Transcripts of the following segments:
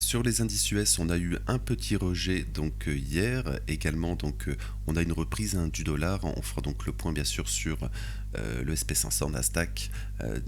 Sur les indices US, on a eu un petit rejet hier. Également, on a une reprise du dollar. On fera donc le point bien sûr sur le SP500, Nasdaq,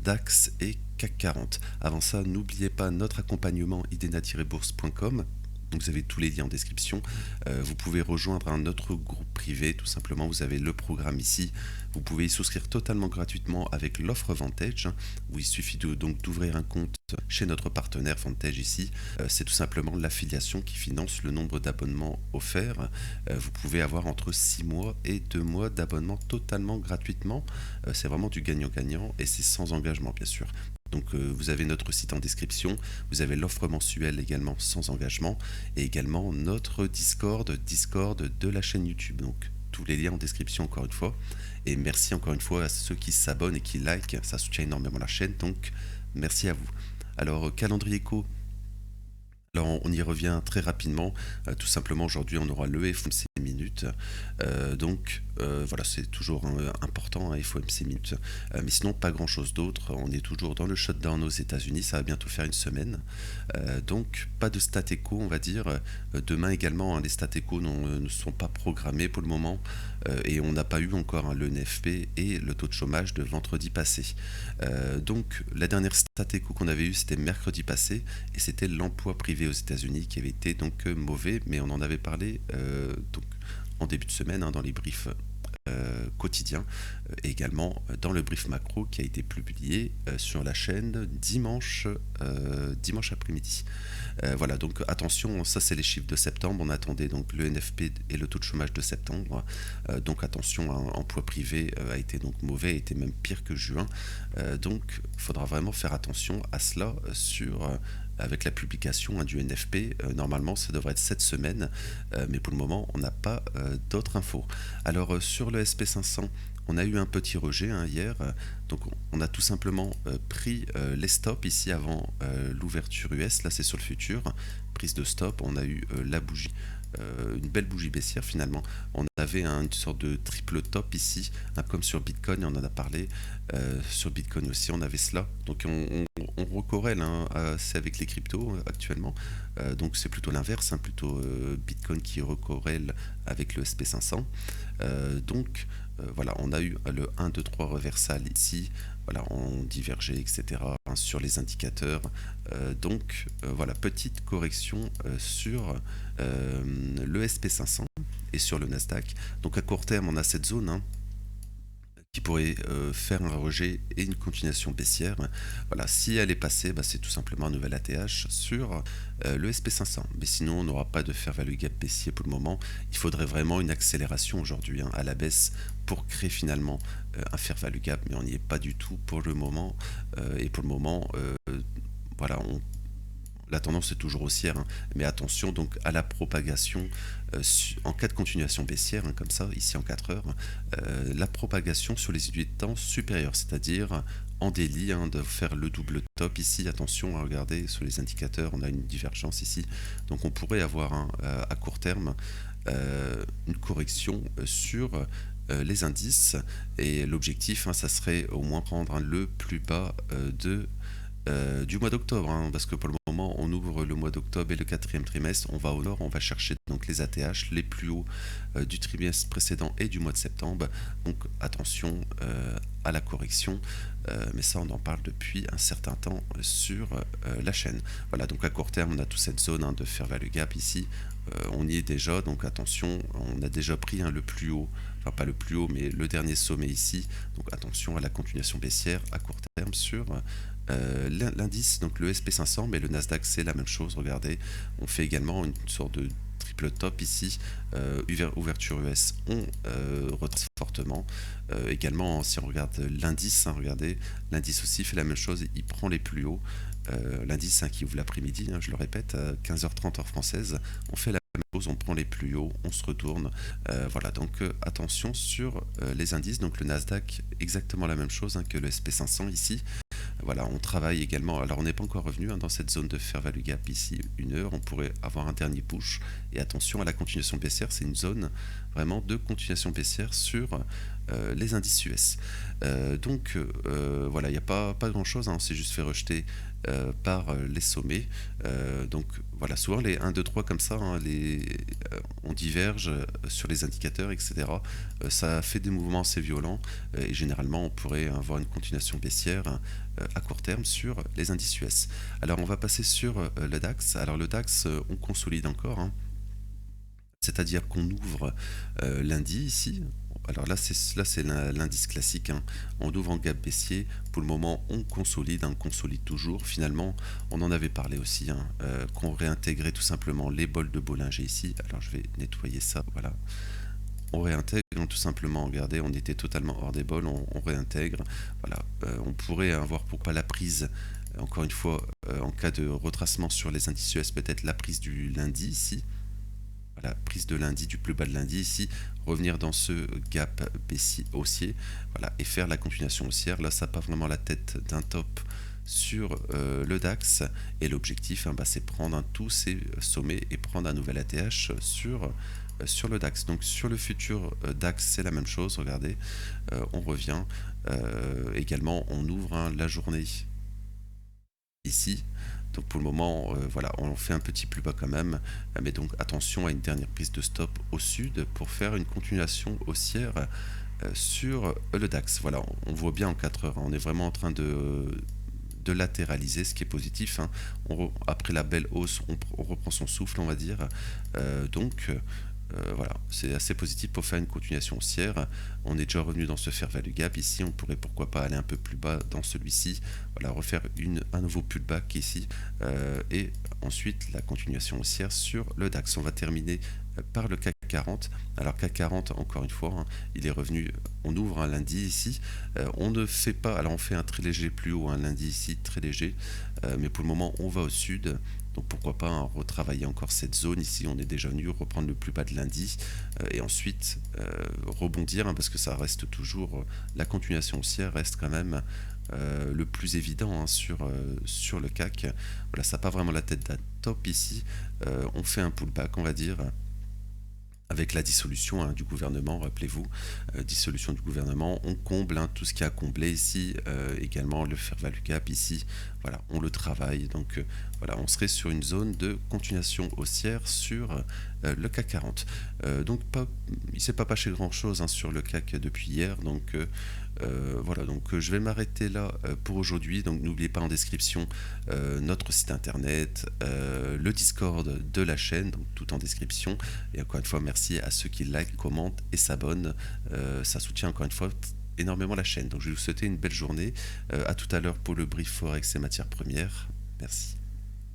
DAX et CAC 40. Avant ça, n'oubliez pas notre accompagnement idena-bourse.com. Donc vous avez tous les liens en description. Vous pouvez rejoindre un autre groupe privé, tout simplement. Vous avez le programme ici. Vous pouvez y souscrire totalement gratuitement avec l'offre Vantage, où il suffit d'ouvrir un compte chez notre partenaire Vantage ici. C'est tout simplement l'affiliation qui finance le nombre d'abonnements offerts. Vous pouvez avoir entre 6 mois et 2 mois d'abonnement totalement gratuitement. C'est vraiment du gagnant-gagnant et c'est sans engagement bien sûr. Donc vous avez notre site en description, vous avez l'offre mensuelle également sans engagement et également notre Discord de la chaîne YouTube. Donc tous les liens en description encore une fois. Et merci encore une fois à ceux qui s'abonnent et qui likent, ça soutient énormément la chaîne, donc merci à vous. Alors calendrier co. Alors on y revient très rapidement. Tout simplement aujourd'hui on aura le FOMC minutes. Voilà, c'est toujours important, FOMC minutes. Mais sinon pas grand chose d'autre. On est toujours dans le shutdown aux États-Unis, ça va bientôt faire une semaine. Donc pas de stat éco on va dire. Demain également les stat éco ne sont pas programmés pour le moment. Et on n'a pas eu encore le NFP et le taux de chômage de vendredi passé. Donc la dernière stat éco qu'on avait eu c'était mercredi passé et c'était l'emploi privé aux États-Unis qui avait été mauvais, mais on en avait parlé en début de semaine dans les briefs quotidiens et également dans le brief macro qui a été publié sur la chaîne dimanche après-midi. Voilà, donc attention, ça c'est les chiffres de septembre. On attendait donc le NFP et le taux de chômage de septembre. Donc attention, emploi privé a été mauvais, a été même pire que juin. Donc il faudra vraiment faire attention à cela avec la publication du NFP. Normalement ça devrait être cette semaine, mais pour le moment on n'a pas d'autres infos. Alors sur le SP500, on a eu un petit rejet hier, donc on a tout simplement pris les stops ici avant l'ouverture US, là c'est sur le futur, prise de stop, on a eu la bougie, une belle bougie baissière finalement. On avait une sorte de triple top ici, comme sur Bitcoin, on en a parlé, sur Bitcoin aussi on avait cela, donc on recorrèle c'est avec les cryptos actuellement, donc c'est plutôt l'inverse, plutôt Bitcoin qui recorrèle avec le SP500. Voilà, on a eu le 1, 2, 3 reversal ici, voilà, on divergeait, etc. Sur les indicateurs. Voilà, petite correction sur le SP500 et sur le Nasdaq. Donc à court terme, on a cette zone qui pourrait faire un rejet et une continuation baissière. Voilà, si elle est passée, c'est tout simplement un nouvel ATH sur le SP500. Mais sinon, on n'aura pas de fair value gap baissier pour le moment. Il faudrait vraiment une accélération aujourd'hui à la baisse pour créer finalement un fair value gap, mais on n'y est pas du tout pour le moment. Et pour le moment, voilà, la tendance est toujours haussière, mais attention donc à la propagation en cas de continuation baissière, comme ça, ici en 4 heures, la propagation sur les unités de temps supérieures, c'est-à-dire en délit de faire le double top ici. Attention à regarder sur les indicateurs, on a une divergence ici, donc on pourrait avoir à court terme une correction sur les indices, et l'objectif ça serait au moins prendre le plus bas du mois d'octobre, parce que pour le moment on ouvre le mois d'octobre et le quatrième trimestre, on va au nord, on va chercher donc les ATH les plus hauts du trimestre précédent et du mois de septembre, donc attention à la correction, mais ça on en parle depuis un certain temps sur la chaîne. Voilà, donc à court terme on a toute cette zone de fair value gap ici, on y est déjà, donc attention, on a déjà pris le plus haut, enfin pas le plus haut mais le dernier sommet ici, donc attention à la continuation baissière à court terme sur l'indice, donc le SP500, mais le Nasdaq c'est la même chose. Regardez, on fait également une sorte de triple top ici, ouverture US, on retrace fortement. Également, si on regarde l'indice, regardez, l'indice aussi fait la même chose, il prend les plus hauts. L'indice qui ouvre l'après-midi, je le répète, à 15h30 heure française, on fait la même chose, on prend les plus hauts, on se retourne. Voilà, donc attention sur les indices, donc le Nasdaq, exactement la même chose que le SP500 ici. Voilà, on travaille également. Alors, on n'est pas encore revenu, hein, dans cette zone de fair value gap ici, 1 heure. On pourrait avoir un dernier push. Et attention à la continuation baissière, c'est une zone vraiment de continuation baissière sur les indices US. Voilà, il n'y a pas grand-chose, hein, on s'est juste fait rejeter par les sommets. Donc voilà, souvent les 1, 2, 3 comme ça, hein, on diverge sur les indicateurs, etc. Ça fait des mouvements assez violents et généralement on pourrait avoir une continuation baissière à court terme sur les indices US. Alors on va passer sur le DAX. Alors le DAX, on consolide encore, hein. C'est-à-dire qu'on ouvre lundi ici. Alors là c'est l'indice classique, hein. On ouvre en gap baissier. Pour le moment, on consolide, hein, on consolide toujours. Finalement, on en avait parlé aussi, hein, qu'on réintégrait tout simplement les bols de Bollinger ici. Alors je vais nettoyer ça. Voilà. On réintègre, hein, tout simplement. Regardez, on était totalement hors des bols. On réintègre. Voilà. On pourrait avoir pour pas la prise. Encore une fois, en cas de retracement sur les indices US, peut-être la prise du lundi ici. Voilà, prise de lundi, du plus bas de lundi ici, revenir dans ce gap baissier haussier, voilà, et faire la continuation haussière. Là, ça n'a pas vraiment la tête d'un top sur le DAX, et l'objectif, hein, bah, c'est prendre, hein, tous ces sommets et prendre un nouvel ATH sur le DAX. Donc sur le futur DAX, c'est la même chose. Regardez, on revient également, on ouvre, hein, la journée ici. Donc pour le moment, voilà, on fait un petit plus bas quand même, mais donc attention à une dernière prise de stop au sud pour faire une continuation haussière sur le DAX. Voilà, on voit bien en 4 heures, hein, on est vraiment en train de latéraliser, ce qui est positif, hein. Après la belle hausse, on reprend son souffle, on va dire. Voilà, c'est assez positif pour faire une continuation haussière. On est déjà revenu dans ce fair value gap ici, on pourrait pourquoi pas aller un peu plus bas dans celui-ci, voilà, refaire un nouveau pullback ici, et ensuite la continuation haussière sur le DAX. On va terminer par le CAC 40. Alors CAC 40, encore une fois, hein, il est revenu, on ouvre un lundi ici, on ne fait pas, alors on fait un très léger plus haut, un lundi ici très léger, mais pour le moment on va au sud. Donc pourquoi pas, hein, retravailler encore cette zone ici, on est déjà venu reprendre le plus bas de lundi, et ensuite rebondir, hein, parce que ça reste toujours, la continuation haussière reste quand même le plus évident, hein, sur le CAC. Voilà, ça n'a pas vraiment la tête d'un top ici. On fait un pullback, on va dire, avec la dissolution, hein, du gouvernement, rappelez-vous, dissolution du gouvernement, on comble, hein, tout ce qui a comblé ici, également le fair value gap ici, voilà, on le travaille, donc voilà, on serait sur une zone de continuation haussière sur le CAC 40. Donc il ne s'est pas passé grand chose, hein, sur le CAC depuis hier, donc voilà, donc je vais m'arrêter là pour aujourd'hui. Donc n'oubliez pas, en description notre site internet, le Discord de la chaîne, donc tout en description. Et encore une fois, merci à ceux qui like, commentent et s'abonnent. Ça soutient encore une fois énormément la chaîne. Donc je vais vous souhaiter une belle journée. À tout à l'heure pour le brief Forex et matières premières. Merci.